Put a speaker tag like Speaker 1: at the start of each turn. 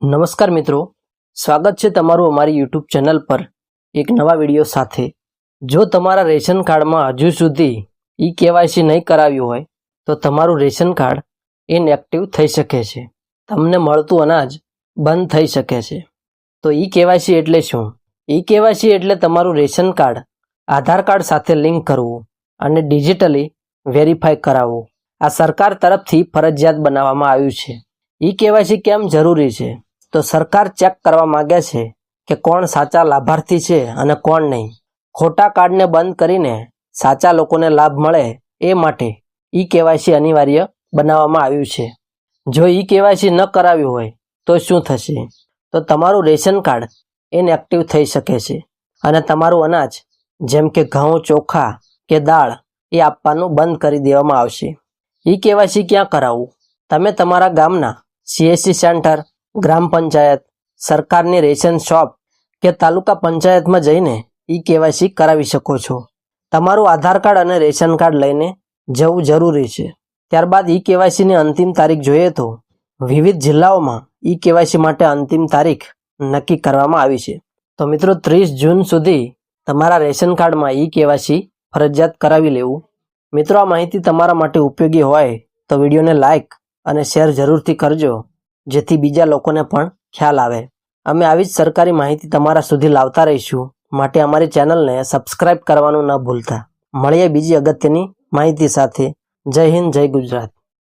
Speaker 1: નમસ્કાર મિત્રો, સ્વાગત છે તમારું અમારી યુટ્યુબ ચેનલ પર એક નવા વિડીયો સાથે। જો તમારા રેશન કાર્ડમાં હજુ સુધી ઈ-કેવાયસી નહીં કરાવ્યું હોય તો તમારું રેશન કાર્ડ ઇનએક્ટિવ થઈ શકે છે, તમને મળતું અનાજ બંધ થઈ શકે છે। તો ઈ-કેવાયસી એટલે શું? ઈ-કેવાયસી એટલે તમારું રેશન કાર્ડ આધાર કાર્ડ સાથે લિંક કરવું અને ડિજિટલી વેરીફાઈ કરાવવું। આ સરકાર તરફથી ફરજિયાત બનાવવામાં આવ્યું છે। ઈ-કેવાયસી કેમ જરૂરી છે? તો સરકાર ચેક કરવા માંગે છે કે કોણ સાચા લાભાર્થી છે અને કોણ નહીં। ખોટા કાર્ડને બંધ કરીને સાચા લોકોને લાભ મળે એ માટે ઈ-કેવાયસી અનિવાર્ય બનાવવામાં આવ્યું છે। જો ઈ-કેવાયસી ન કરાવ્યું હોય તો શું થશે? તો તમારું રેશન કાર્ડ ઇનએક્ટિવ થઈ શકે છે અને તમારું અનાજ જેમ કે ઘઉં, ચોખા કે દાળ એ આપવાનું બંધ કરી દેવામાં આવશે। ઈ-કેવાયસી ક્યાં કરાવવું? તમે તમારા ગામના CSC સેન્ટર, ગ્રામ પંચાયત, સરકારની રેશન શોપ કે તાલુકા પંચાયતમાં જઈને ઈ-કેવાયસી કરાવી શકો છો। તમારું આધાર કાર્ડ અને રેશન કાર્ડ લઈને જવું જરૂરી છે। ત્યારબાદ ઈ-કેવાયસીની અંતિમ તારીખ જોઈએ તો વિવિધ જિલ્લાઓમાં ઈ-કેવાયસી માટે અંતિમ તારીખ નક્કી કરવામાં આવી છે। તો મિત્રો 30 જૂન સુધી તમારા રેશન કાર્ડમાં ઈ-કેવાયસી ફરજિયાત કરાવી લેવું। મિત્રો, આ માહિતી તમારા માટે ઉપયોગી હોય તો વિડીયોને લાઇક અને શેર જરૂરથી કરજો, જેથી બીજા લોકોને પણ ખ્યાલ આવે। અમે આવી જ સરકારી માહિતી તમારા સુધી લાવતા રહીશું, માટે અમારી ચેનલને સબસ્ક્રાઇબ કરવાનું ન ભૂલતા। મળીએ બીજી અગત્યની માહિતી સાથે। જય હિન્દ, જય ગુજરાત।